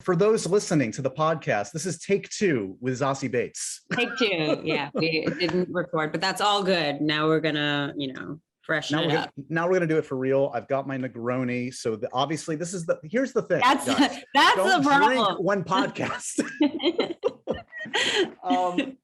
For those listening to the podcast, this is take 2 with Zazie Beetz. Take 2. Yeah, we didn't record, but that's all good. Now we're gonna, freshen it up. Now we're gonna do it for real. I've got my Negroni. So obviously here's the thing. That's guys. the problem. Drink one podcast.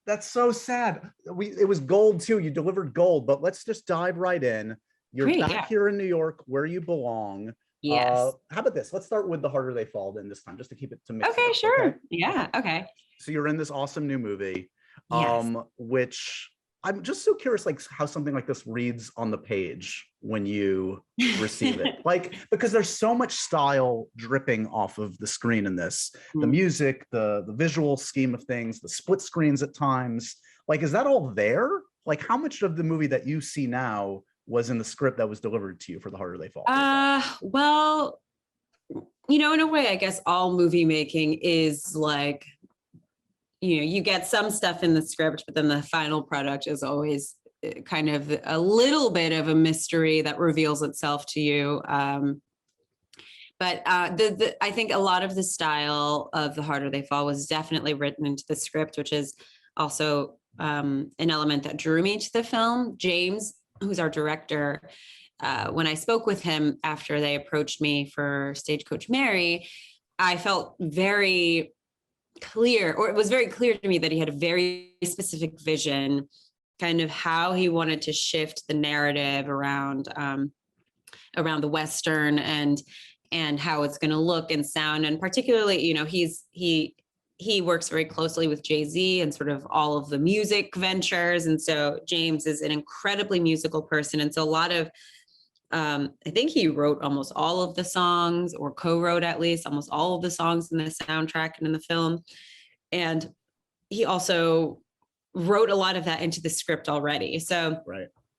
That's so sad. It was gold too. You delivered gold, but let's just dive right in. You're back here in New York where you belong. Yes. How about this? Let's start with The Harder They Fall then this time, just to keep it to mix. Okay, sure. Okay? Yeah. Okay. So you're in this awesome new movie, yes. Which I'm just so curious, like how something like this reads on the page when you receive it. Like, because there's so much style dripping off of the screen in this, the music, the visual scheme of things, the split screens at times. Like, is that all there? Like, how much of the movie that you see now was in the script that was delivered to you for The Harder They Fall? Well, in a way, I guess all movie making is like, you get some stuff in the script, but then the final product is always kind of a little bit of a mystery that reveals itself to you. But I think a lot of the style of The Harder They Fall was definitely written into the script, which is also an element that drew me to the film. James, who's our director, when I spoke with him after they approached me for Stagecoach Mary, I felt very clear, or it was very clear to me that he had a very specific vision, kind of how he wanted to shift the narrative around the Western and how it's going to look and sound. And particularly, he works very closely with Jay-Z and sort of all of the music ventures. And so James is an incredibly musical person. And so a lot of, I think he wrote almost all of the songs, or co-wrote at least almost all of the songs in the soundtrack and in the film. And he also wrote a lot of that into the script already. So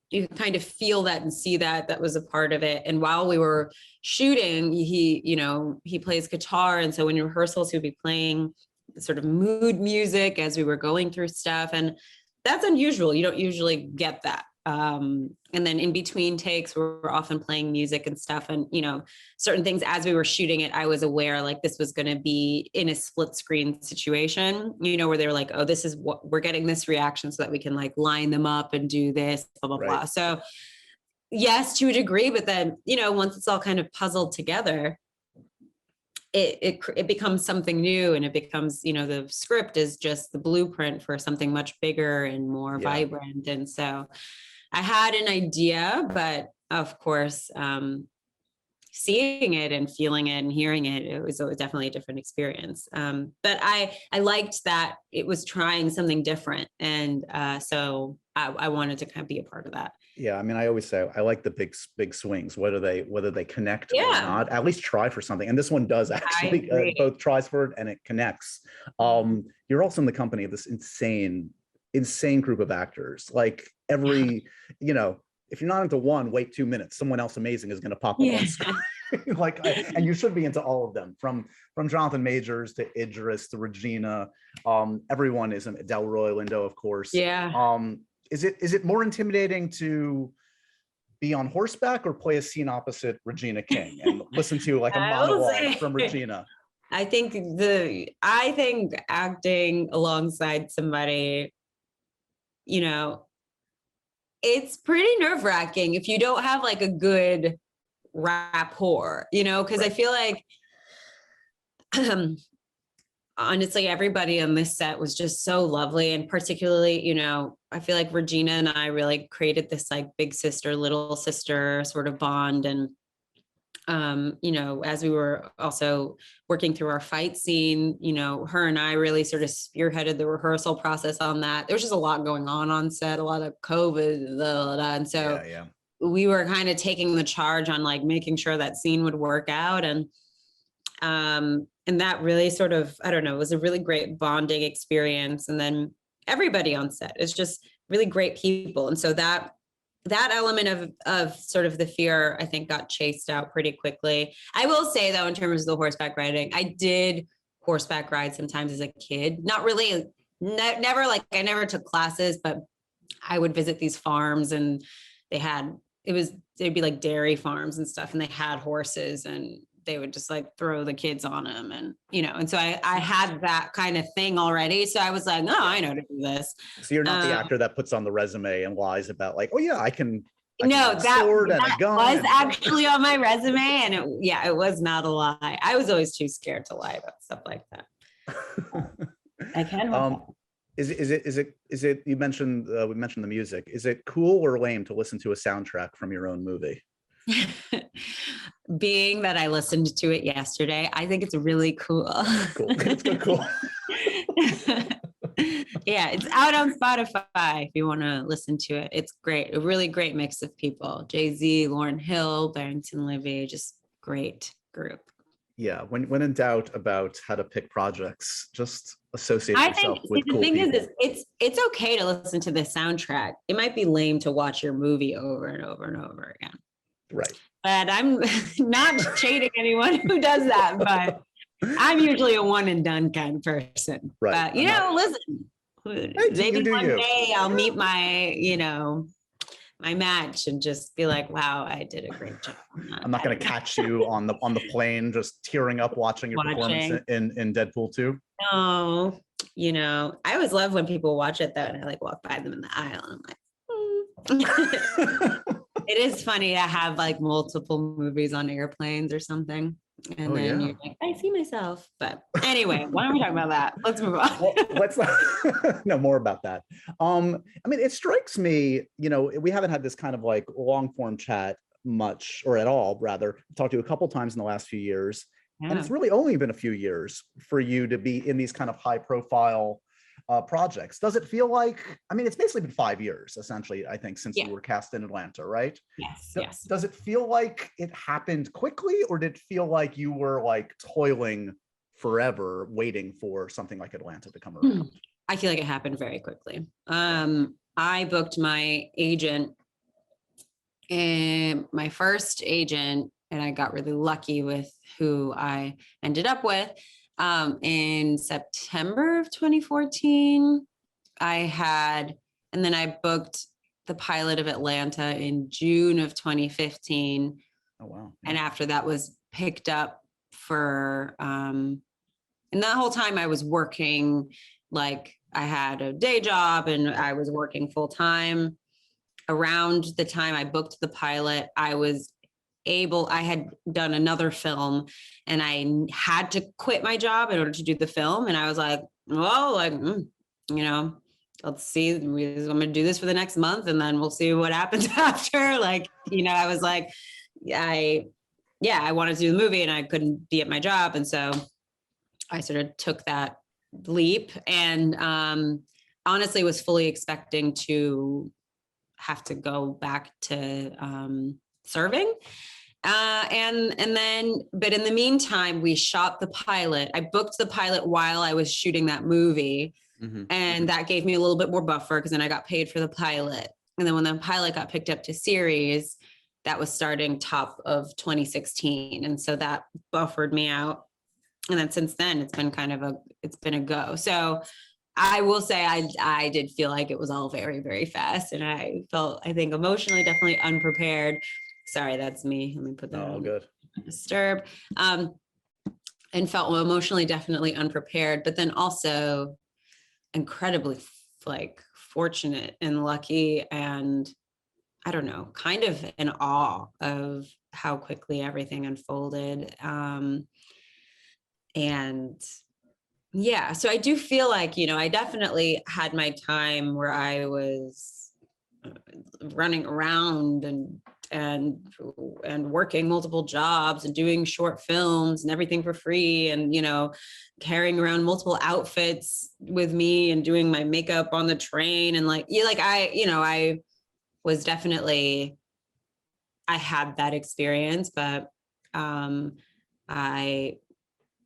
you kind of feel that and see that was a part of it. And while we were shooting, he plays guitar. And so in rehearsals, he would be playing sort of mood music as we were going through stuff. And that's unusual. You don't usually get that. And then in between takes, we're often playing music and stuff. And, certain things as we were shooting it, I was aware like this was going to be in a split screen situation, where they were like, oh, this is what we're getting, this reaction so that we can like line them up and do this, blah, blah, blah. So yes, to a degree, but then, once it's all kind of puzzled together, it becomes something new, and it becomes, the script is just the blueprint for something much bigger and more vibrant. And so I had an idea, but of course, seeing it and feeling it and hearing it was definitely a different experience. But I liked that it was trying something different. And so I wanted to kind of be a part of that. Yeah, I mean, I always say I like the big swings, whether they connect or not. At least try for something, and this one does actually both tries for it and it connects. You're also in the company of this insane group of actors. Like every, if you're not into one, wait 2 minutes. Someone else amazing is going to pop up on screen. And you should be into all of them, from Jonathan Majors to Idris to Regina. Everyone is Delroy Lindo, of course. Yeah. Is it more intimidating to be on horseback or play a scene opposite Regina King and listen to like a monologue from Regina? I think acting alongside somebody, it's pretty nerve-wracking if you don't have like a good rapport, because I feel like honestly, everybody on this set was just so lovely. And particularly, I feel like Regina and I really created this like big sister, little sister sort of bond. And, as we were also working through our fight scene, her and I really sort of spearheaded the rehearsal process on that. There was just a lot going on set, a lot of COVID, and so we were kind of taking the charge on like making sure that scene would work out. And that really sort of, I don't know, was a really great bonding experience. And then everybody on set is just really great people. And so that element of sort of the fear, I think, got chased out pretty quickly. I will say though, in terms of the horseback riding, I did horseback ride sometimes as a kid. Not really, never like, I never took classes, but I would visit these farms and they'd be like dairy farms and stuff. And they had horses, and they would just like throw the kids on him, and and so I had that kind of thing already. So I was like, oh, I know how to do this. So you're not the actor that puts on the resume and lies about like, oh yeah, I can no, that sword and a gun was actually on my resume, and it was not a lie. I was always too scared to lie about stuff like that. I can. Is it? You mentioned we mentioned the music. Is it cool or lame to listen to a soundtrack from your own movie? Being that I listened to it yesterday, I think it's really cool. Cool. It's cool. Yeah, it's out on Spotify if you want to listen to it. It's great. A really great mix of people. Jay-Z, Lauryn Hill, Barrington Levy, just great group. Yeah, when in doubt about how to pick projects, just associate yourself with cool people. The thing is, it's okay to listen to the soundtrack. It might be lame to watch your movie over and over and over again. Right. But I'm not shading anyone who does that, but I'm usually a one and done kind of person. Right. But listen, maybe one day I'll meet my, my match and just be like, wow, I did a great job. I'm not going to catch you on the plane just tearing up watching your performance in Deadpool 2. No, I always love when people watch it though, and I like walk by them in the aisle and I'm like, It is funny to have like multiple movies on airplanes or something. And then you're like, I see myself. But anyway, why don't we talk about that? Let's move on. Well, let's no more about that. I mean, it strikes me, we haven't had this kind of like long form chat much, or at all, rather. I've talked to you a couple times in the last few years. Yeah. And it's really only been a few years for you to be in these kind of high profile projects. Does it feel like, it's basically been 5 years, essentially, I think, since you were cast in Atlanta, right? Yes. Does it feel like it happened quickly, or did it feel like you were like toiling forever, waiting for something like Atlanta to come around? I feel like it happened very quickly. I booked my agent, and my first agent, and I got really lucky with who I ended up with. In September of 2014, and then I booked the pilot of Atlanta in June of 2015. Oh, wow. Yeah. And after that was picked up for, and that whole time I was working, like I had a day job and I was working full time. Around the time I booked the pilot, I had done another film and I had to quit my job in order to do the film. And I was like, well, let's see, I'm going to do this for the next month and then we'll see what happens after. I was like, I wanted to do the movie and I couldn't be at my job. And so I sort of took that leap and honestly was fully expecting to have to go back to serving. But in the meantime, we shot the pilot. I booked the pilot while I was shooting that movie. Mm-hmm. And that gave me a little bit more buffer because then I got paid for the pilot. And then when the pilot got picked up to series, that was starting top of 2016. And so that buffered me out. And then since then, it's been a go. So I will say I did feel like it was all very, very fast. And I felt, I think, emotionally definitely unprepared. Sorry, that's me. Let me put that on. Good. Disturb. And felt emotionally definitely unprepared, but then also incredibly fortunate and lucky and I don't know, kind of in awe of how quickly everything unfolded. So I do feel like, I definitely had my time where I was running around and working multiple jobs and doing short films and everything for free and, carrying around multiple outfits with me and doing my makeup on the train. And I was definitely, I had that experience, but I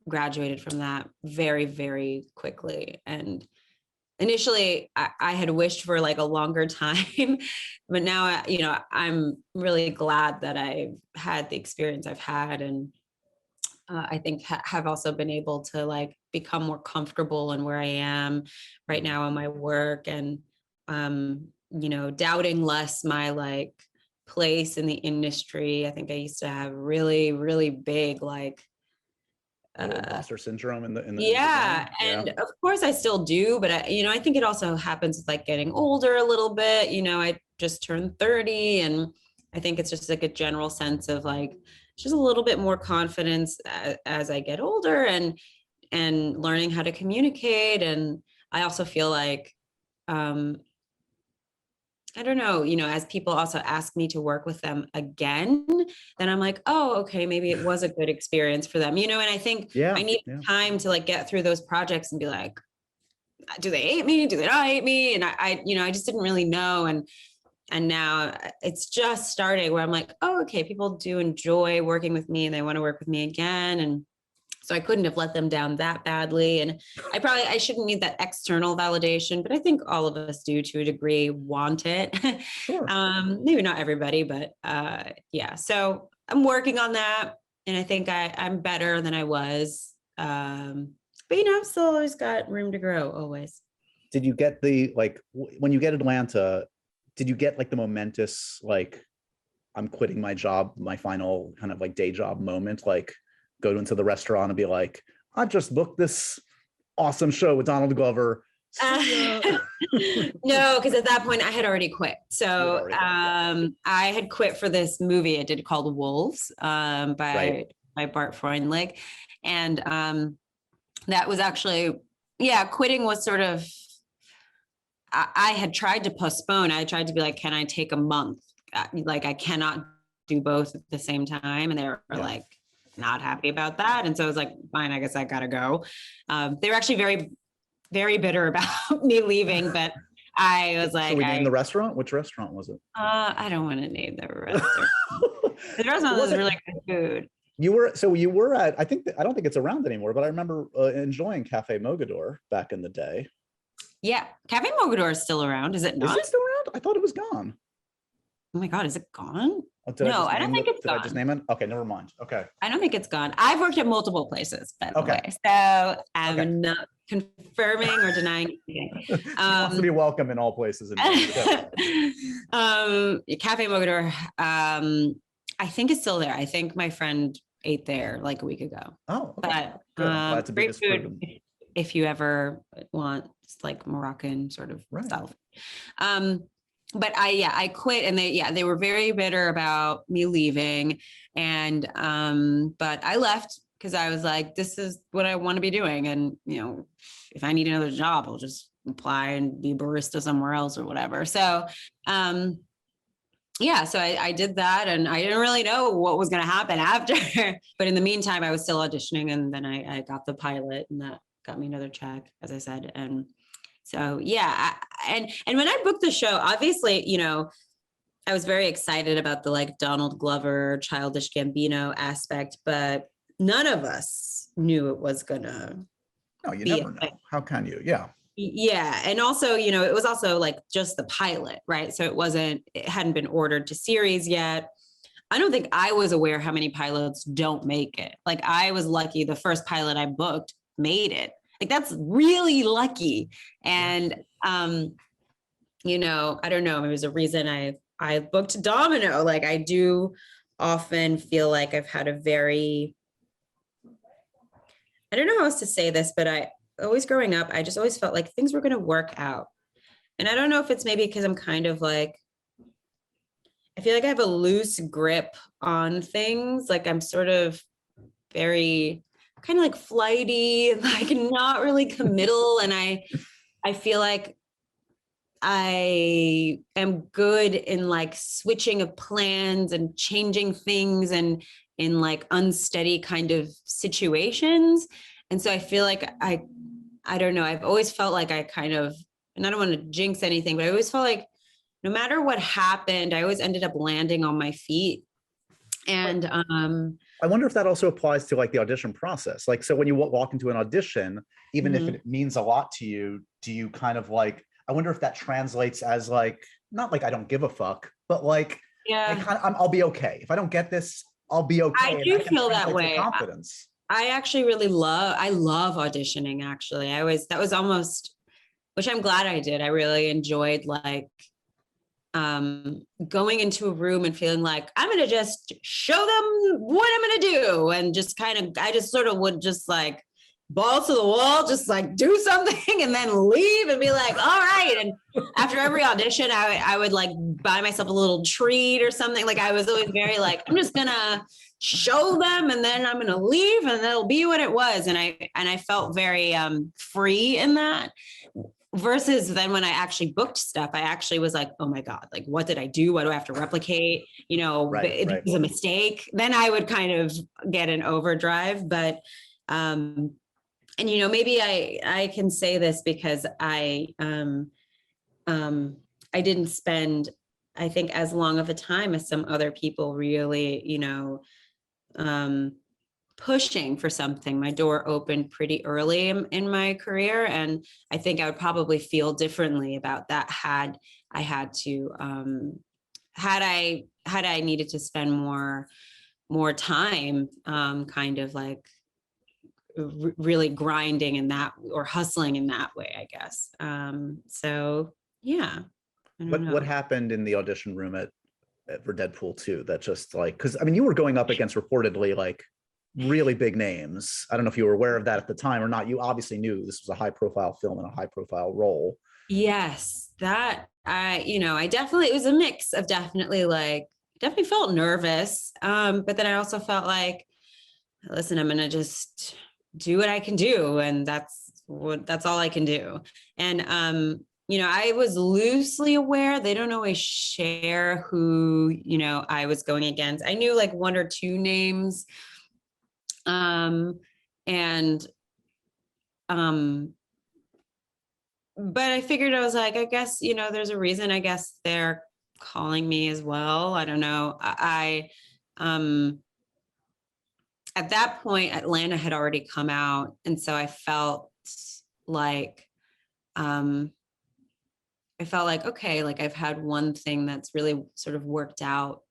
graduated from that very, very quickly. And initially I had wished for a longer time, but now, I'm really glad that I've had the experience I've had. And I think have also been able to become more comfortable in where I am right now in my work and, doubting less my place in the industry. I think I used to have really, really big, like, imposter syndrome in the yeah. And of course I still do, but I think it also happens with like getting older a little bit. I just turned 30, and I think it's just like a general sense of like just a little bit more confidence as I get older, and learning how to communicate. And I also feel like I don't know, as people also ask me to work with them again, then I'm like, oh, okay, maybe it was a good experience for them, and I think I need time to like get through those projects and be like, do they hate me? Do they not hate me? And I just didn't really know. And now it's just starting where I'm like, oh, okay, people do enjoy working with me and they want to work with me again. And so I couldn't have let them down that badly. And I shouldn't need that external validation, but I think all of us do to a degree want it. Sure. Maybe not everybody, but yeah. So I'm working on that. And I think I'm better than I was. But I've still always got room to grow always. Did you get when you get Atlanta, did you get like the momentous, like, I'm quitting my job, my final kind of like day job moment, like, go into the restaurant and be like, I just booked this awesome show with Donald Glover. No, because at that point I had already quit. So I had quit for this movie I did called Wolves by Bart Freundlich. And that was actually, quitting was sort of, I had tried to postpone. I tried to be like, can I take a month? Like, I cannot do both at the same time. And they were like, not happy about that. And so I was like, fine, I guess I gotta go. They were actually very, very bitter about me leaving, but I was like, so we named the restaurant? Which restaurant was it? I don't want to name the restaurant. The restaurant was really good food. You were at, I don't think it's around anymore, but I remember enjoying Cafe Mogador back in the day. Yeah, Cafe Mogador is still around. Is it not? Is it still around? I thought it was gone. Oh my God, is it gone? No, I don't think it's gone. Did I just name it? Okay, never mind. Okay. I don't think it's gone. I've worked at multiple places, by the way. So I'm not confirming or denying anything. Wants to be welcome in all places. Cafe Mogador, I think it's still there. I think my friend ate there like a week ago. Oh, okay. But great food if you ever want like Moroccan sort of style. But I quit, and they were very bitter about me leaving. And, but I left because I was like, this is what I want to be doing. And, if I need another job, I'll just apply and be a barista somewhere else or whatever. So, so I did that, and I didn't really know what was going to happen after, but in the meantime, I was still auditioning, and then I got the pilot, and that got me another check, as I said. And so, and when I booked the show, obviously, I was very excited about the like Donald Glover, Childish Gambino aspect, but none of us knew it was gonna. No, you never know. How can you? Yeah. Yeah. And also, it was also like just the pilot, right? So it hadn't been ordered to series yet. I don't think I was aware how many pilots don't make it. Like, I was lucky the first pilot I booked made it. Like, that's really lucky. And, I don't know, there's a reason I booked Domino. Like, I do often feel like I've had a very, I don't know how else to say this, but always growing up, I just always felt like things were going to work out. And I don't know if it's maybe because I'm kind of like, I feel like I have a loose grip on things. Like, I'm sort of very kind of like flighty, like not really committal. And I feel like I am good in like switching of plans and changing things and in like unsteady kind of situations. And so I feel like I don't know, I've always felt like I kind of, and I don't want to jinx anything, but I always felt like no matter what happened, I always ended up landing on my feet. And I wonder if that also applies to like the audition process. Like, so when you walk into an audition, even if it means a lot to you, do you kind of like, I wonder if that translates as like, not like I don't give a fuck, but like, I'll be okay. If I don't get this, I'll be okay. I do feel that way. Confidence. I actually really love auditioning, actually. that was almost, which I'm glad I did. I really enjoyed like going into a room and feeling like I'm going to just show them what I'm going to do. And just I just sort of would just like balls to the wall, just like do something and then leave and be like, all right. And after every audition, I would like buy myself a little treat or something. Like I was always very like, I'm just going to show them and then I'm going to leave and it'll be what it was. And I felt very free in that. Versus then when I actually booked stuff, I actually was like, oh my God, like, what did I do? What do I have to replicate? You know, if it was a mistake, then I would kind of get an overdrive. But, and, you know, maybe I can say this because I didn't spend, I think, as long of a time as some other people really, you know, pushing for something. My door opened pretty early in my career. And I think I would probably feel differently about that had I had to, had I needed to spend more time, kind of like really grinding in that or hustling in that way, I guess. So yeah. What happened in the audition room for Deadpool 2 that just like, because I mean, you were going up against reportedly like really big names. I don't know if you were aware of that at the time or not. You obviously knew this was a high profile film and a high profile role. Yes, that I definitely, it was a mix of definitely felt nervous. But then I also felt like, listen, I'm going to just do what I can do. And that's all I can do. And, you know, I was loosely aware. They don't always share who, you know, I was going against. I knew like one or two names. But I figured, I was like, I guess, you know, there's a reason, I guess they're calling me as well. I don't know. At that point, Atlanta had already come out. And so I felt like, okay, like I've had one thing that's really sort of worked out,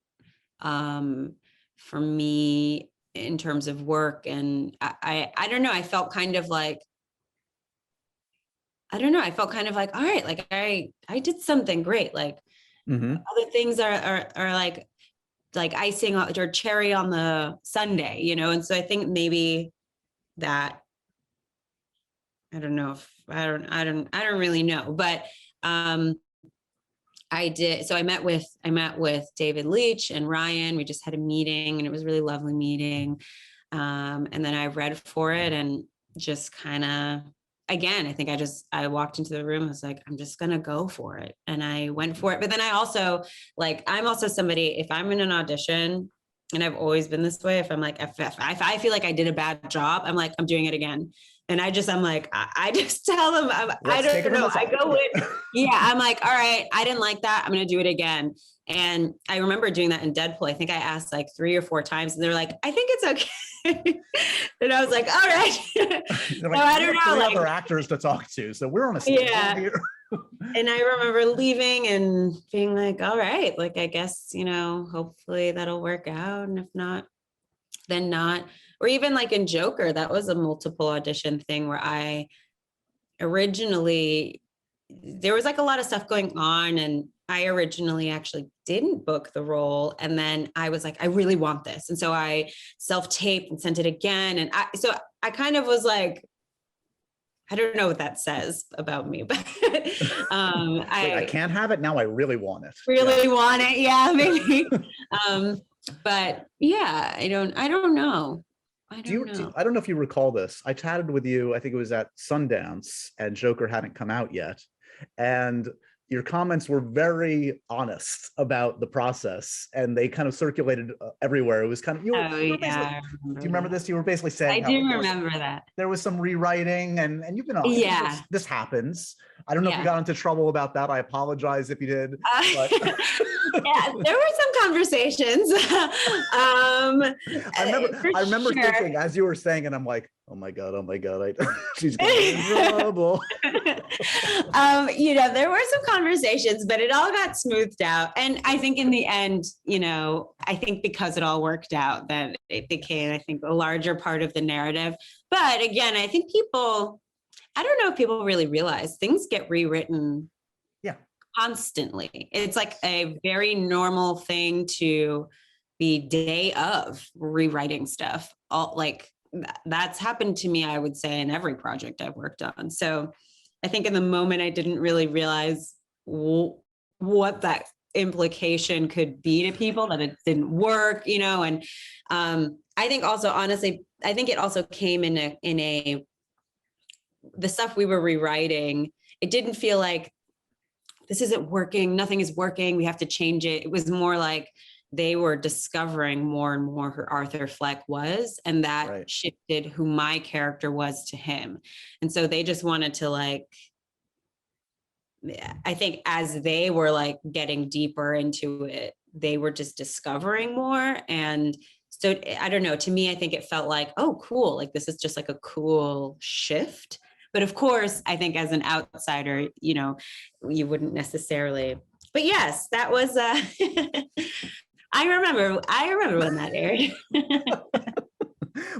for me in terms of work. And I don't know, I felt kind of like, all right, like I did something great. Like other things are like icing or cherry on the sundae, you know? And so I think maybe that, I don't know if I don't really know, but, I did. So I met with David Leitch and Ryan. We just had a meeting and it was a really lovely meeting. And then I read for it and just kind of, again, I think I walked into the room. I was like, I'm just going to go for it. And I went for it. But then I also I'm also somebody, if I'm in an audition, and I've always been this way, if I'm like, if I feel like I did a bad job, I'm like, I'm doing it again. And I just tell them, I don't know. I go with, yeah, I'm like, all right, I didn't like that. I'm going to do it again. And I remember doing that in Deadpool. I think I asked like 3 or 4 times and they're like, I think it's okay. And I was like, all right. So like, I don't know. Like other actors to talk to. So we're on a schedule here. And I remember leaving and being like, all right, like, I guess, you know, hopefully that'll work out. And if not, then not. Or even like in Joker, that was a multiple audition thing where I originally, there was like a lot of stuff going on and I originally actually didn't book the role. And then I was like, I really want this. And so I self-taped and sent it again. And I kind of was like, I don't know what that says about me, but I can't have it now. I really want it. Want it. Yeah, maybe. But yeah, I don't know. I don't know if you recall this. I chatted with you, I think it was at Sundance, and Joker hadn't come out yet. And your comments were very honest about the process and they kind of circulated everywhere. It was kind of, do you remember this? You were basically saying, I do remember that. There was some rewriting and you've been on. Yeah. This happens. I don't know if you got into trouble about that. I apologize if you did. But... yeah, there were some conversations. I remember thinking as you were saying, and I'm like, oh my God, she's getting in trouble. You know, there were some conversations, but it all got smoothed out. And I think in the end, you know, I think because it all worked out, that it became, I think, a larger part of the narrative. But again, I think I don't know if people really realize things get rewritten constantly. It's like a very normal thing to be day of rewriting stuff. All like that's happened to me, I would say, in every project I've worked on. So I think in the moment I didn't really realize what that implication could be to people, that it didn't work, you know. And I think also, honestly, I think it also came in a the stuff we were rewriting, it didn't feel like this isn't working, nothing is working, we have to change it. It was more like they were discovering more and more who Arthur Fleck was, and that shifted who my character was to him. And so they just wanted to like, I think as they were like getting deeper into it, they were just discovering more. And so I don't know, to me, I think it felt like, oh, cool. Like this is just like a cool shift. But of course, I think as an outsider, you know, you wouldn't necessarily, but yes, that was, I remember when that aired.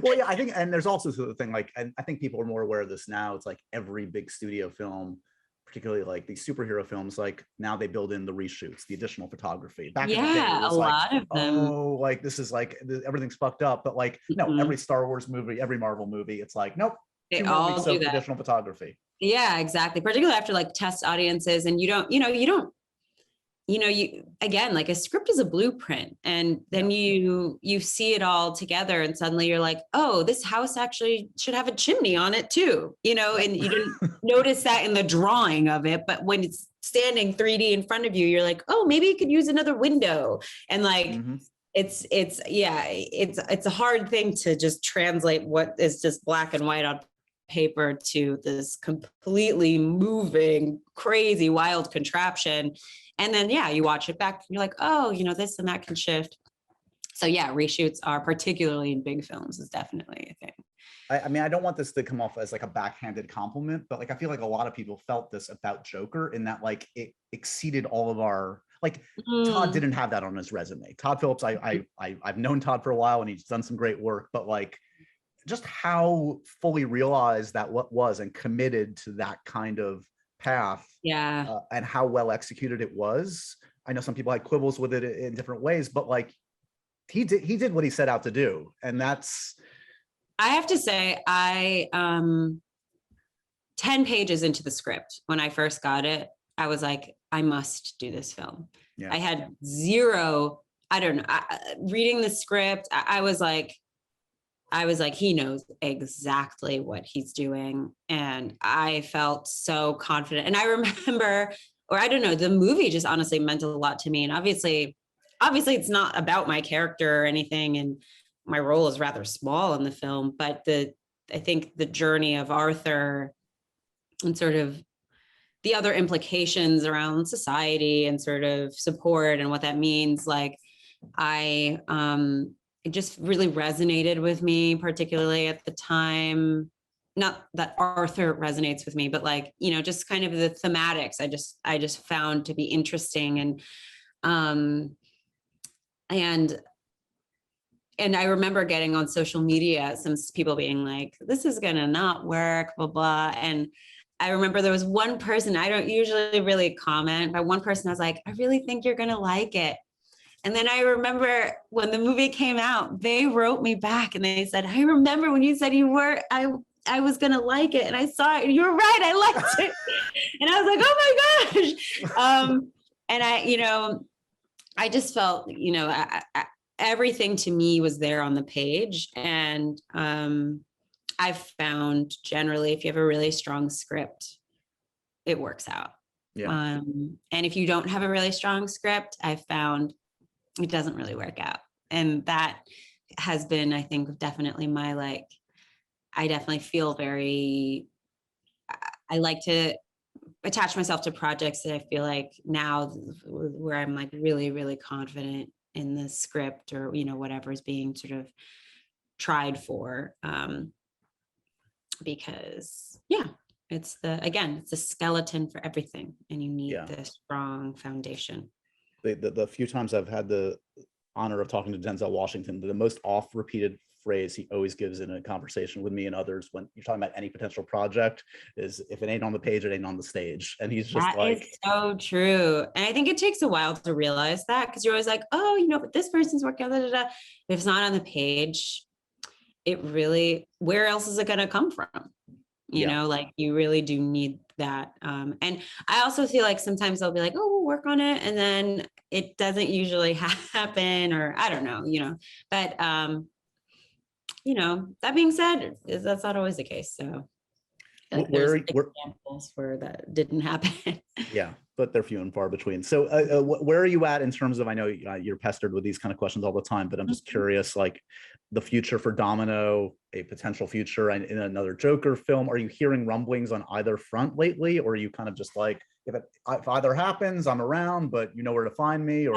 Well, yeah, I think, and there's also the thing, like, and I think people are more aware of this now. It's like every big studio film, particularly like these superhero films, like now they build in the reshoots, the additional photography. Back in the day, it was lot of them. Oh, like this is like everything's fucked up. But like, no, every Star Wars movie, every Marvel movie, it's like, nope, they all do that. Additional photography. Yeah, exactly. Particularly after like test audiences, and you again, like a script is a blueprint, and then you see it all together, and suddenly you're like, oh, this house actually should have a chimney on it too, you know, and you didn't notice that in the drawing of it, but when it's standing 3D in front of you, you're like, oh, maybe you could use another window. And like, it's a hard thing to just translate what is just black and white on paper to this completely moving, crazy, wild contraption. And then, yeah, you watch it back and you're like, oh, you know, this and that can shift. So yeah, reshoots are, particularly in big films, is definitely a thing. I mean, I don't want this to come off as like a backhanded compliment, but like, I feel like a lot of people felt this about Joker, in that like it exceeded all of our, like Todd didn't have that on his resume. Todd Phillips, I've known Todd for a while and he's done some great work, but like just how fully realized that what was and committed to that kind of path, and how well executed it was. I know some people had quibbles with it in different ways, but like he did what he set out to do. And that's, I have to say, 10 pages into the script, when I first got it, I was like, I must do this film. I had zero, I don't know, reading the script, I was like, he knows exactly what he's doing. And I felt so confident. And I remember, or I don't know, the movie just honestly meant a lot to me. And obviously it's not about my character or anything, and my role is rather small in the film, but I think the journey of Arthur and sort of the other implications around society and sort of support and what that means, like it just really resonated with me, particularly at the time. Not that Arthur resonates with me, but like, you know, just kind of the thematics I just found to be interesting. And I remember getting on social media, some people being like, this is gonna not work, blah, blah. And I remember there was one person, I don't usually really comment, but one person I was like, I really think you're gonna like it. And then I remember when the movie came out, they wrote me back and they said, I remember when you said I was going to like it, and I saw it and you were right, I liked it. And I was like, oh my gosh. And I just felt, everything to me was there on the page. And I've found generally, if you have a really strong script, it works out. And if you don't have a really strong script, I've found it doesn't really work out. And that has been, I think, definitely my, like, I definitely feel I like to attach myself to projects that I feel like now where I'm like really, really confident in the script, or, whatever is being sort of tried for. Because it's the skeleton for everything, and you need the strong foundation. The few times I've had the honor of talking to Denzel Washington, the most oft repeated phrase he always gives in a conversation with me and others when you're talking about any potential project is, if it ain't on the page, it ain't on the stage. And he's just that is so true. And I think it takes a while to realize that, because you're always like, oh, you know, but this person's working, da, da, da. If it's not on the page, it really, where else is it going to come from? You know, like you really do need that. And I also feel like sometimes they'll be like, oh, we'll work on it. And then it doesn't usually happen, or I don't know, you know, but, you know, that being said, that's not always the case. So like there's examples where that didn't happen. Yeah, but they're few and far between. So where are you at in terms of, I know you're pestered with these kind of questions all the time, but I'm just curious, like the future for Domino, a potential future in another Joker film. Are you hearing rumblings on either front lately? Or are you kind of just like, if either happens, I'm around, but you know where to find me? Or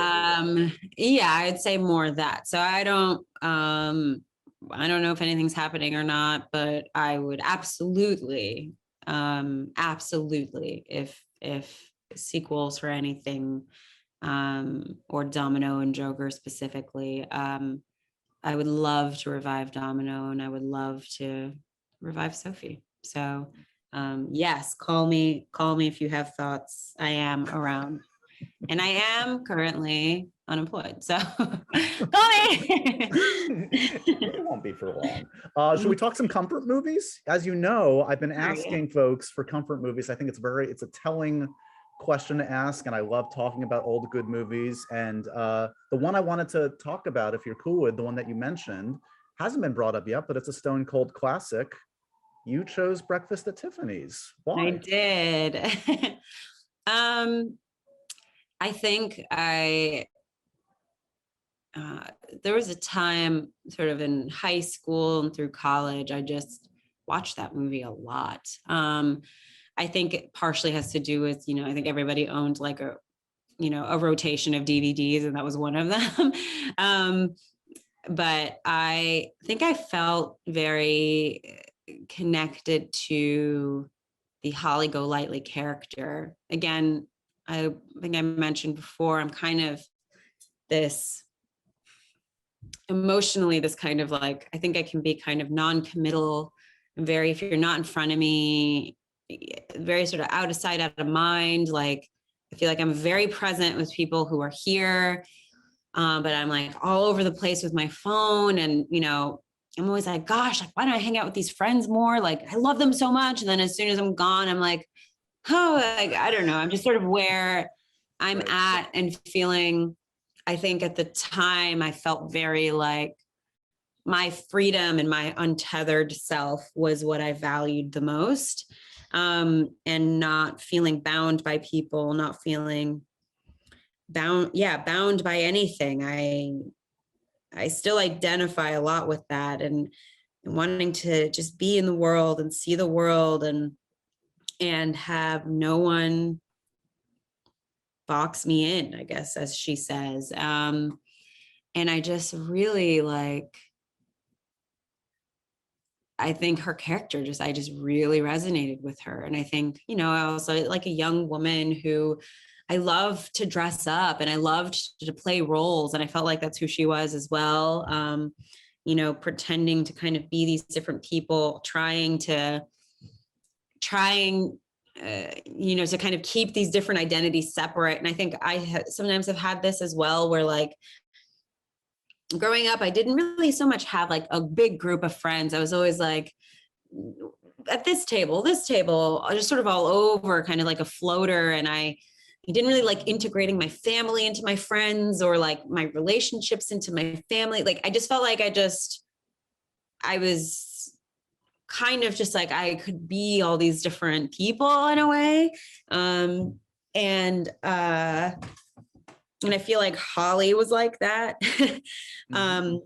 yeah, I'd say more of that. So I don't know if anything's happening or not, but I would absolutely, if sequels for anything, or Domino and Joker specifically, I would love to revive Domino, and I would love to revive Sophie. So yes, call me if you have thoughts. I am around, and I am currently unemployed. So call me. It won't be for long. Should we talk some comfort movies? As you know, I've been asking folks for comfort movies. I think it's a telling question to ask, and I love talking about old good movies. And the one I wanted to talk about, if you're cool with, the one that you mentioned, hasn't been brought up yet, but it's a stone cold classic. You chose Breakfast at Tiffany's. Why? I did. I think there was a time sort of in high school and through college, I just watched that movie a lot. I think it partially has to do with, you know, I think everybody owned like a rotation of DVDs, and that was one of them. But I think I felt very connected to the Holly Golightly character. Again, I think I mentioned before, I'm kind of this emotionally, this kind of like, I think I can be kind of non-committal, very, if you're not in front of me, very sort of out of sight, out of mind. Like, I feel like I'm very present with people who are here, but I'm like all over the place with my phone. And, you know, I'm always like, gosh, like, why don't I hang out with these friends more? Like, I love them so much. And then as soon as I'm gone, I'm like, oh, like, I don't know. I'm just sort of where I'm at and feeling, I think at the time I felt very like my freedom and my untethered self was what I valued the most. And not feeling bound by people, not feeling bound by anything. I still identify a lot with that, and wanting to just be in the world and see the world and have no one box me in, I guess, as she says. And I just really like, I think her character I just really resonated with her. And I think, you know, I also like a young woman who I love to dress up and I loved to play roles. And I felt like that's who she was as well. You know, pretending to kind of be these different people, trying, you know, to kind of keep these different identities separate. And I think I sometimes have had this as well, where like, growing up, I didn't really so much have like a big group of friends. I was always like at this table, just sort of all over, kind of like a floater. And I didn't really like integrating my family into my friends, or like my relationships into my family. Like, I just felt like I was kind of just like, I could be all these different people in a way. And I feel like Holly was like that. And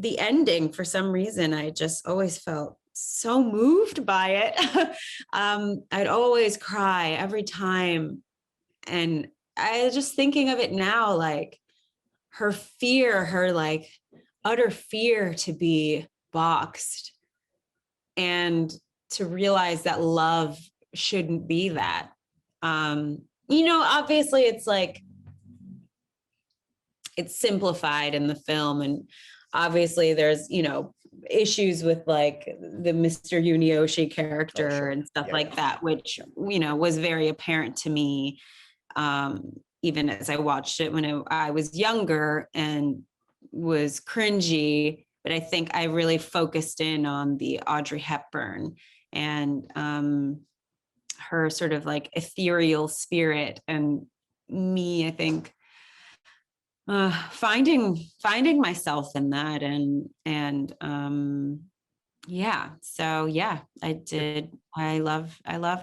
the ending, for some reason, I just always felt so moved by it. I'd always cry every time. And I was just thinking of it now, like her like utter fear to be boxed, and to realize that love shouldn't be that. You know, obviously it's like, it's simplified in the film, and obviously there's, you know, issues with like the Mr. Yunioshi character and stuff Yeah, like that, which, you know, was very apparent to me, even as I watched it when I was younger and was cringy. But I think I really focused in on the Audrey Hepburn and her sort of like ethereal spirit, and me, I think, finding myself in that, and yeah, so yeah, I loved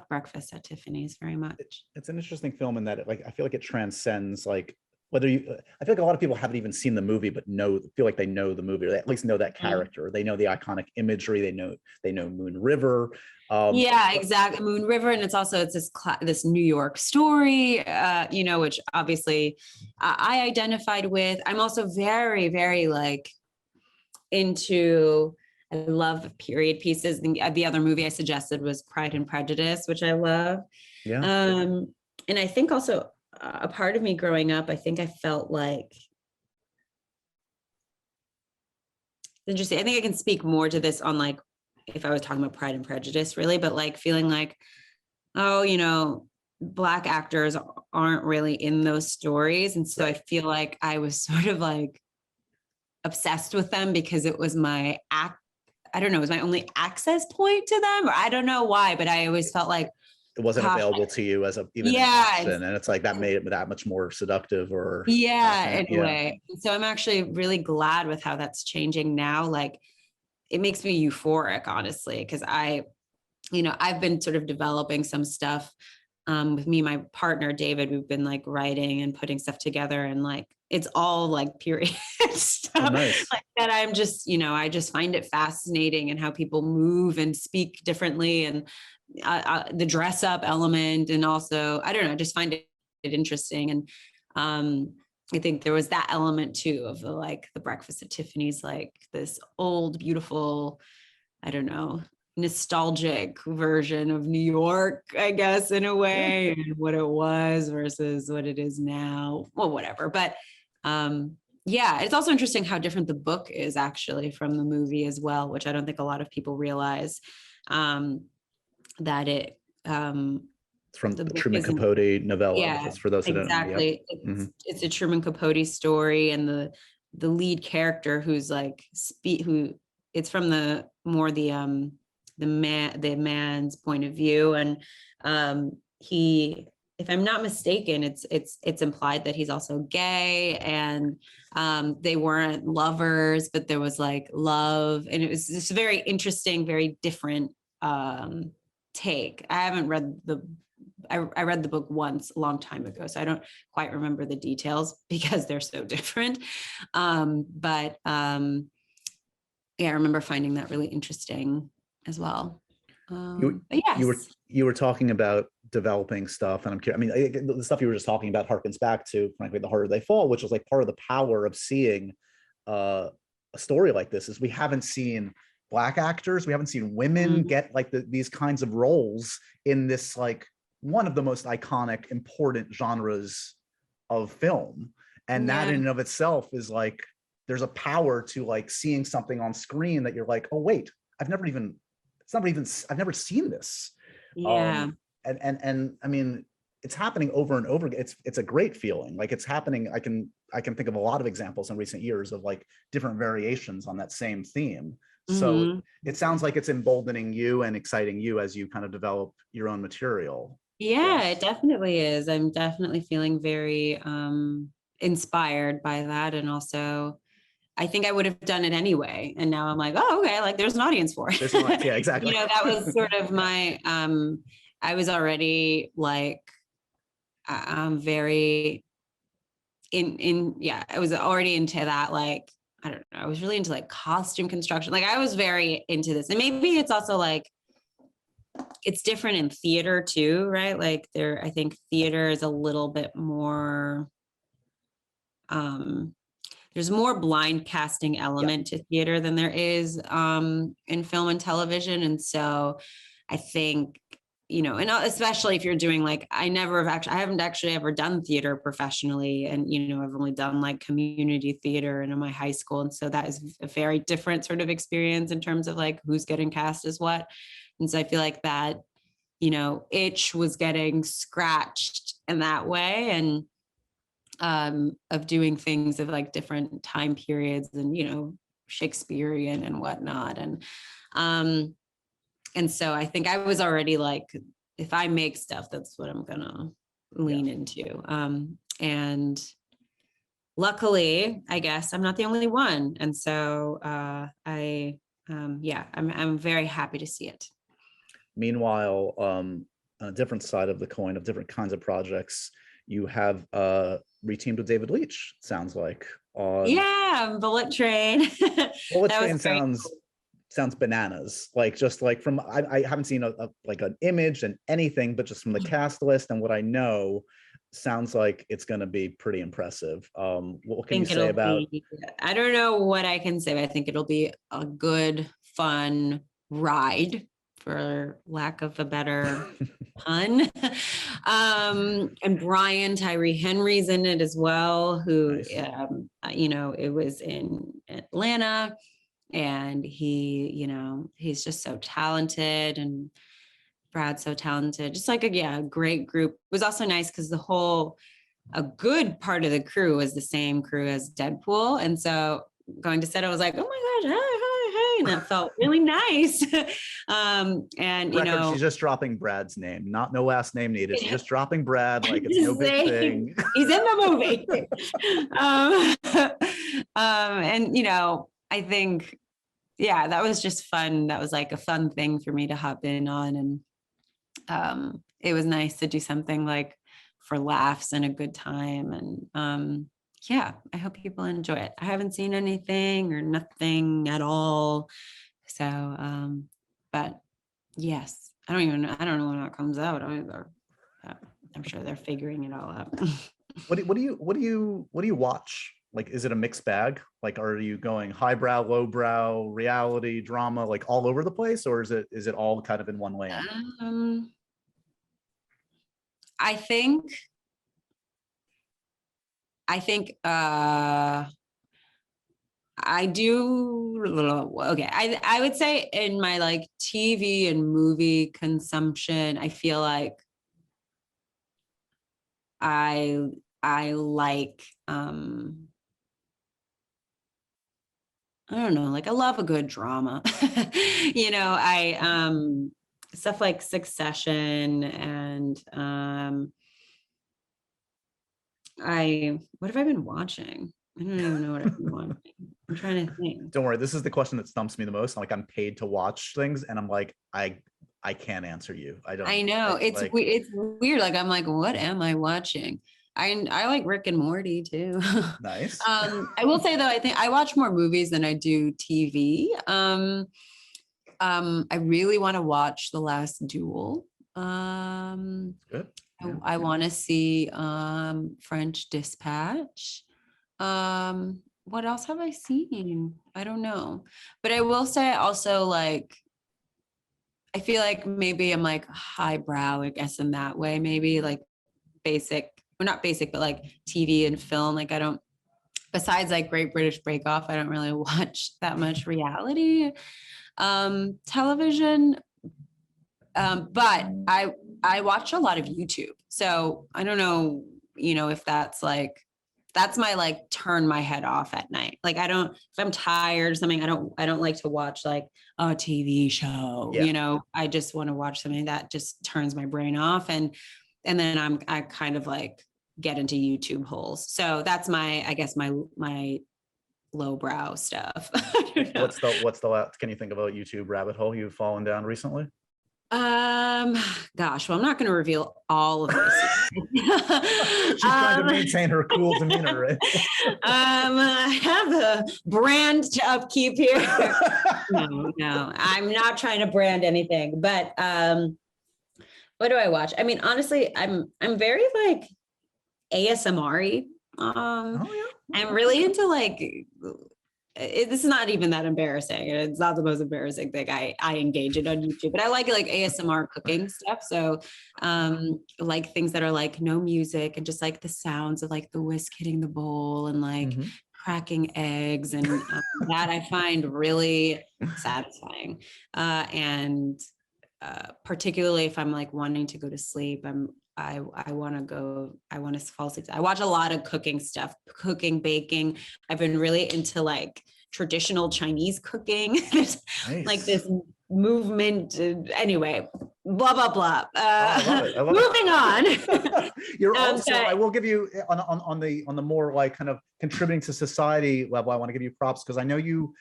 Breakfast at Tiffany's very much. It's an interesting film in that I feel like it transcends like whether you, I feel like a lot of people haven't even seen the movie, but feel like they know the movie, or they at least know that character. They know the iconic imagery. They know Moon River. Yeah, exactly. Moon River. And it's this New York story, you know, which obviously I identified with. I'm also very, very like into, I love period pieces. The other movie I suggested was Pride and Prejudice, which I love. Yeah. And I think also a part of me growing up, I think I felt like, interesting. I think I can speak more to this on like, if I was talking about Pride and Prejudice really, but like feeling like, oh, you know, Black actors aren't really in those stories. And so I feel like I was sort of like obsessed with them because it was I don't know, it was my only access point to them, or I don't know why, but I always felt like it wasn't available to you as even an option, and it's like that made it that much more seductive, or in a way. So I'm actually really glad with how that's changing now. Like it makes me euphoric, honestly, because I've been sort of developing some stuff with me and my partner David. We've been like writing and putting stuff together, and like it's all like period stuff like that. I'm just, I just find it fascinating, and how people move and speak differently, and the dress up element, and also I don't know, I just find it interesting. And I think there was that element too of the Breakfast at Tiffany's, like this old, beautiful, I don't know, nostalgic version of New York, I guess, in a way, and what it was versus what it is now. Well, whatever. But yeah, it's also interesting how different the book is actually from the movie as well, which I don't think a lot of people realize, that it it's from the Truman Capote novella. Yeah, just for those who exactly. don't know. It's a Truman Capote story, and the lead character who's like who it's from the man's point of view, and he, if I'm not mistaken, it's implied that he's also gay, and they weren't lovers, but there was like love, and it was this very interesting, very different take. I haven't read I read the book once a long time ago, so I don't quite remember the details because they're so different. But yeah, I remember finding that really interesting as well. Yes. You were talking about developing stuff, and I'm curious. I mean, the stuff you were just talking about harkens back to, frankly, The Harder They Fall, which was like part of the power of seeing a story like this. Is we haven't seen Black actors, we haven't seen women get like these kinds of roles in this like one of the most iconic, important genres of film, and that in and of itself is like there's a power to like seeing something on screen that you're like, oh wait, I've never seen this. And I mean, it's happening over and over again. It's a great feeling. Like it's happening. I can think of a lot of examples in recent years of like different variations on that same theme. So it sounds like it's emboldening you and exciting you as you kind of develop your own material. Yeah, it definitely is. I'm definitely feeling very inspired by that. And also, I think I would have done it anyway. And now I'm like, oh, okay, like there's an audience for it. Yeah, exactly. That was sort of my, I was already like, very I was already into that. Like, I don't know, I was really into like costume construction. Like I was very into this. And maybe it's also like, it's different in theater too, right? Like I think theater is a little bit more, there's more blind casting element to theater than there is in film and television. And so I think you know, and especially if you're doing like, I haven't actually ever done theater professionally. And, you know, I've only done like community theater and in my high school. And so that is a very different sort of experience in terms of like who's getting cast as what. And so I feel like that, you know, itch was getting scratched in that way. And of doing things of like different time periods and, you know, Shakespearean and whatnot. And so I think I was already like, if I make stuff, that's what I'm gonna lean into. And luckily, I guess I'm not the only one. And so I'm very happy to see it. Meanwhile, on a different side of the coin of different kinds of projects, you have reteamed with David Leitch, sounds like. Bullet Train. Bullet Train sounds bananas. Like, just like from, I haven't seen like an image and anything, but just from the cast list and what I know, sounds like it's going to be pretty impressive. What can you say about? I don't know what I can say, but I think it'll be a good, fun ride, for lack of a better pun. And Brian Tyree Henry's in it as well, who, nice. You know, it was in Atlanta, and he, you know, he's just so talented, and Brad's so talented. Just like a great group. It was also nice because a good part of the crew was the same crew as Deadpool. And so going to set, I was like, oh my gosh, hi, and that felt really nice. And you know, she's just dropping Brad's name, no last name needed. She's just dropping Brad like it's no big thing. He's in the movie. And you know, I think, that was just fun. That was like a fun thing for me to hop in on, and it was nice to do something like for laughs and a good time. And I hope people enjoy it. I haven't seen anything or nothing at all. So, but yes, I don't know when it comes out either. I'm sure they're figuring it all out. What do you watch? Like, is it a mixed bag? Like, are you going highbrow, lowbrow, reality, drama, like all over the place, or is it all kind of in one lane? I think I do. Okay. I would say in my like TV and movie consumption, I feel like I like, I don't know, like I love a good drama. You know, stuff like Succession and what have I been watching? I don't even know what I've been watching. I'm trying to think. Don't worry, this is the question that stumps me the most. Like, I'm paid to watch things, and I'm like, I can't answer you. I know it's weird. Like, I'm like, what am I watching? I like Rick and Morty too. Nice. I will say though, I think I watch more movies than I do TV. I really want to watch The Last Duel. Good. Yeah. I want to see French Dispatch. What else have I seen? I don't know. But I will say also, like, I feel like maybe I'm like highbrow, I guess, in that way, maybe like basic, well, not basic, but like TV and film. Like, I don't, besides like Great British Bake Off, I don't really watch that much reality television. But I watch a lot of YouTube. So I don't know, you know, if that's my like turn my head off at night. Like, if I'm tired or something, I don't like to watch like a TV show. You know, I just want to watch something that just turns my brain off, and then I kind of like get into YouTube holes. So that's I guess my lowbrow stuff. What's the last, can you think of a YouTube rabbit hole you've fallen down recently? Gosh, well, I'm not going to reveal all of this. She's trying to maintain her cool demeanor, right? I have a brand to upkeep here. No, I'm not trying to brand anything, but what do I watch? I mean, honestly, I'm very like ASMR-y. I'm really into like this is not even that embarrassing. It's not the most embarrassing thing I engage in on YouTube, but I like ASMR cooking stuff. So like things that are like no music and just like the sounds of like the whisk hitting the bowl and like cracking eggs. And that I find really satisfying. And particularly if I'm like wanting to go to sleep, I want to fall asleep. I watch a lot of cooking stuff, cooking, baking. I've been really into like traditional Chinese cooking. There's like this movement. Anyway, blah, blah, blah. I love moving on. You're also, I will give you on the more like kind of contributing to society level, I want to give you props because I know you've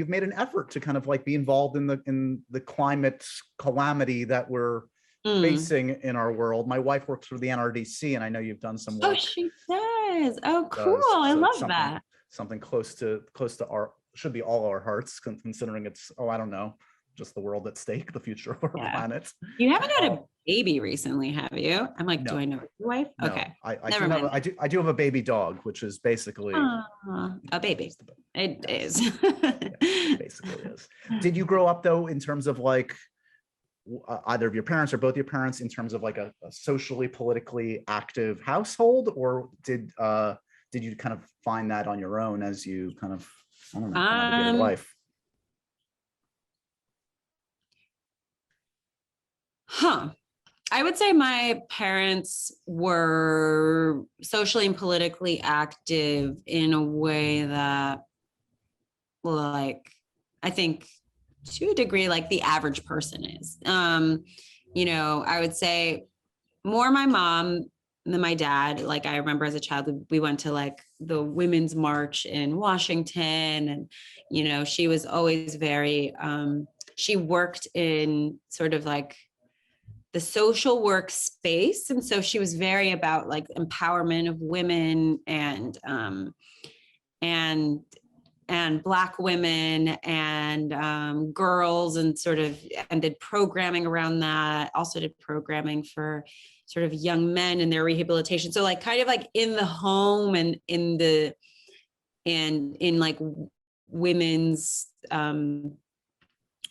made an effort to kind of like be involved in the climate calamity that we're facing in our world. My wife works for the NRDC, and I know you've done some work. Oh, she does. Oh, cool. I love that. Something close to our, should be all our hearts, considering it's, I don't know, just the world at stake, the future of our planet. You haven't had a baby recently, have you? I'm like, no. Do I know your wife? No. Okay. I do have a baby dog, which is basically a baby. It is. It basically is. Did you grow up though, in terms of like, either of your parents or both your parents, in terms of like a socially, politically active household, or did you kind of find that on your own as you kind of, I don't know, navigated life? I would say my parents were socially and politically active in a way that, like, I think to a degree, like the average person is. I would say more my mom than my dad. Like I remember as a child, we went to like the Women's March in Washington, and, she was always very, she worked in sort of like the social work space. And so she was very about like empowerment of women and Black women and girls, and did programming around that. Also did programming for sort of young men and their rehabilitation. So like kind of like in the home and in like women's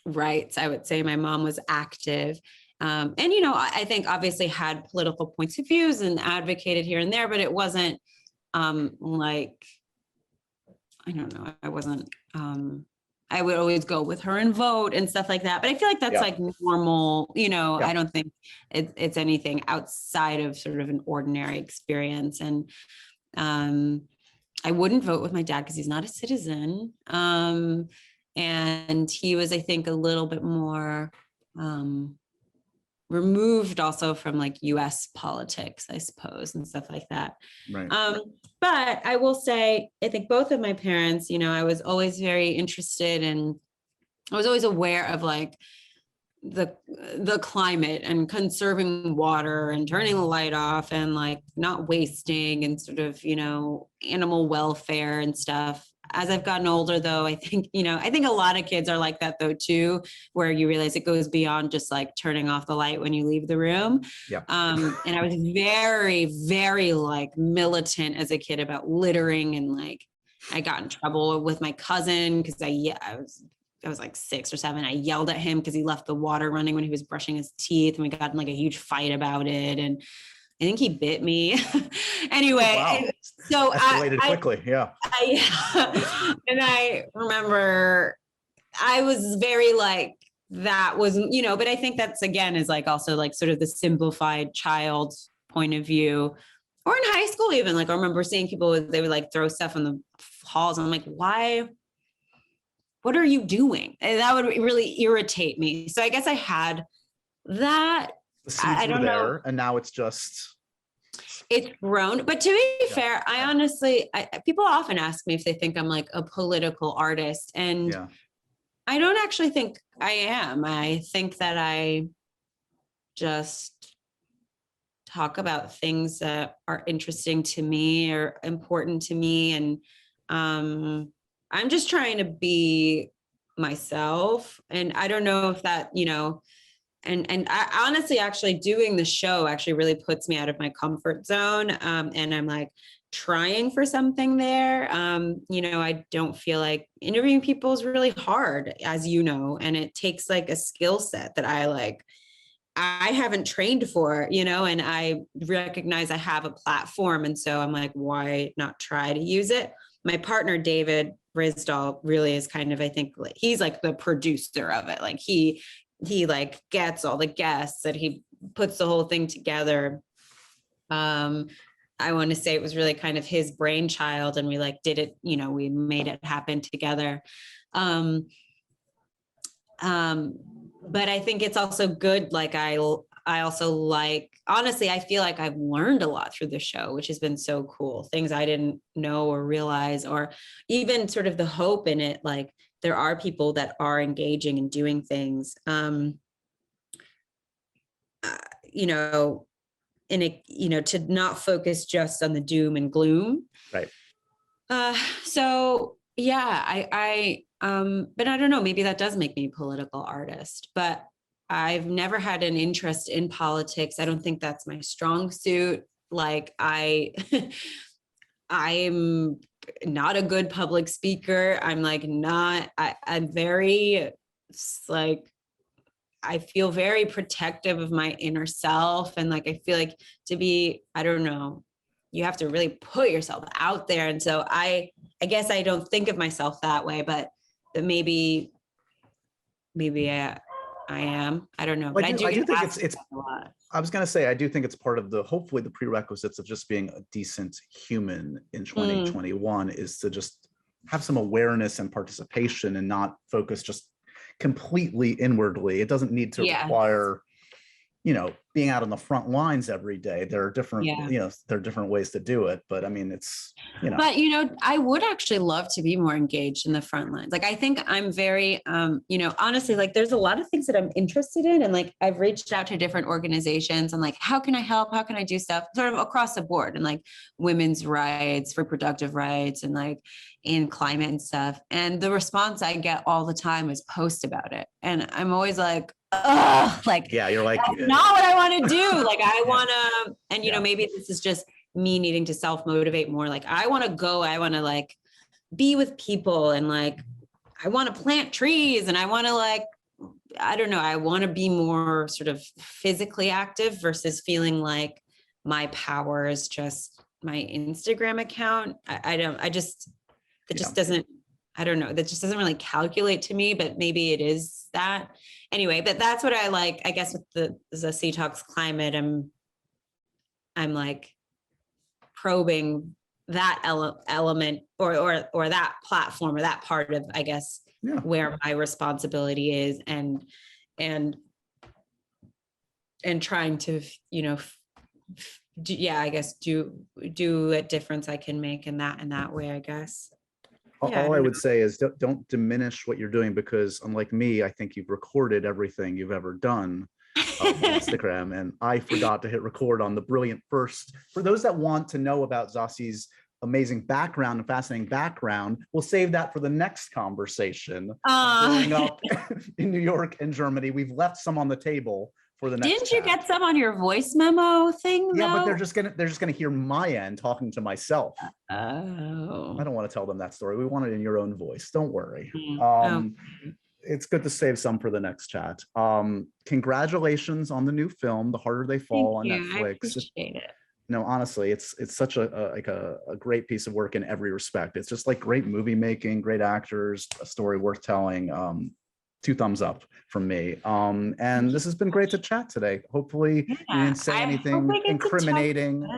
rights, I would say my mom was active. I think obviously had political points of views and advocated here and there, but it wasn't like, I don't know. I wasn't, I would always go with her and vote and stuff like that. But I feel like that's like normal, I don't think it's anything outside of sort of an ordinary experience. And I wouldn't vote with my dad because he's not a citizen. And he was, I think, a little bit more removed also from like US politics, I suppose, and stuff like that. Right. But I will say, I think both of my parents, I was always very interested and I was always aware of like the climate and conserving water and turning the light off and like not wasting and sort of, animal welfare and stuff. As I've gotten older though, I think a lot of kids are like that though too, where you realize it goes beyond just like turning off the light when you leave the room. Yeah. And I was very, very like militant as a kid about littering, and like I got in trouble with my cousin because I was like 6 or 7. I yelled at him because he left the water running when he was brushing his teeth, and we got in like a huge fight about it. And I think he bit me. Anyway, wow. So escalated quickly. Yeah. And I remember I was very like, that was, but I think that's again is like also like sort of the simplified child's point of view, or in high school even. Like I remember seeing people, they would like throw stuff in the halls. And I'm like, why? What are you doing? And that would really irritate me. So I guess I had that. The seeds were there, and now it's grown. But to be fair, I honestly, people often ask me if they think I'm like a political artist, and I don't actually think I am. I think that I just talk about things that are interesting to me or important to me, and I'm just trying to be myself. And I don't know if that, and I honestly, actually doing the show actually really puts me out of my comfort zone. And I'm like trying for something there. You know, I don't feel like interviewing people is really hard, as you know, and it takes like a skill set that I haven't trained for, you know, and I recognize I have a platform. And so I'm like, why not try to use it? My partner, David Risdall, really is kind of, I think he's like the producer of it. Like he like gets all the guests and he puts the whole thing together. I want to say it was really kind of his brainchild, and we like did it, you know, we made it happen together. But I think it's also good. Like I also like, honestly, I feel like I've learned a lot through the show, which has been so cool. Things I didn't know or realize, or even sort of the hope in it. Like there are people that are engaging and doing things, you know, and it, you know, to not focus just on the doom and gloom. Right. So yeah, but I don't know, maybe that does make me a political artist, but I've never had an interest in politics. I don't think that's my strong suit. Like I'm not a good public speaker. I'm like I'm very like, I feel very protective of my inner self. And like, I feel like to be, I don't know, you have to really put yourself out there. And so I guess I don't think of myself that way, but maybe I am, I don't know, but I do think it's a lot. I was going to say, I do think it's part of hopefully the prerequisites of just being a decent human in 2021 is to just have some awareness and participation and not focus just completely inwardly. It doesn't need to require, you know, being out on the front lines every day. There are different, you know, there are different ways to do it, but I mean, it's, you know. But, you know, I would actually love to be more engaged in the front lines. Like, I think I'm very, you know, honestly, like there's a lot of things that I'm interested in. And like, I've reached out to different organizations and like, how can I help? How can I do stuff sort of across the board, and like women's rights, reproductive rights, and like in climate and stuff. And the response I get all the time is post about it. And I'm always like, oh, like, yeah, you're like, that's not what I want to do. Like, I want to, and you know, maybe this is just me needing to self-motivate more. Like, I want to go, I want to like be with people, and like, I want to plant trees, and I want to like, I don't know, I want to be more sort of physically active versus feeling like my power is just my Instagram account. That just doesn't, I don't know, that just doesn't really calculate to me, but maybe it is that. Anyway, but that's what I like, I guess, with the Zazie Talks Climate. I'm like probing that element or that platform or that part of, I guess, where my responsibility is, and trying to, you know, I guess do a difference I can make in that way, I guess. All I would say is don't diminish what you're doing, because unlike me, I think you've recorded everything you've ever done on Instagram, and I forgot to hit record on the brilliant first. For those that want to know about Zazie's amazing background and fascinating background, we'll save that for the next conversation. Growing up in New York and Germany, we've left some on the table for the next. Didn't you get some on your voice memo thing? Yeah, though? but they're just gonna hear my end talking to myself. Oh, I don't want to tell them that story. We want it in your own voice. Don't worry. It's good to save some for the next chat. Congratulations on the new film, The Harder They Fall, on Netflix. I appreciate it. No, honestly, it's such a great piece of work in every respect. It's just like great movie making, great actors, a story worth telling. 2 thumbs up from me. And this has been great to chat today. Hopefully you didn't say anything incriminating.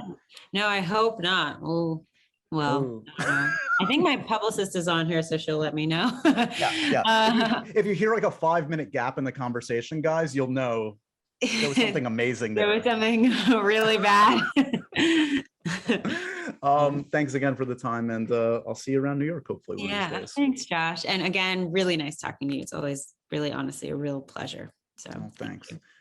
No, I hope not. Oh, well, I think my publicist is on here, so she'll let me know. If you hear like a 5-minute gap in the conversation, guys, you'll know there was something amazing there. There was something really bad. Thanks again for the time, and I'll see you around New York, hopefully. Thanks, Josh. And again, really nice talking to you. It's always really, honestly, a real pleasure. So thanks.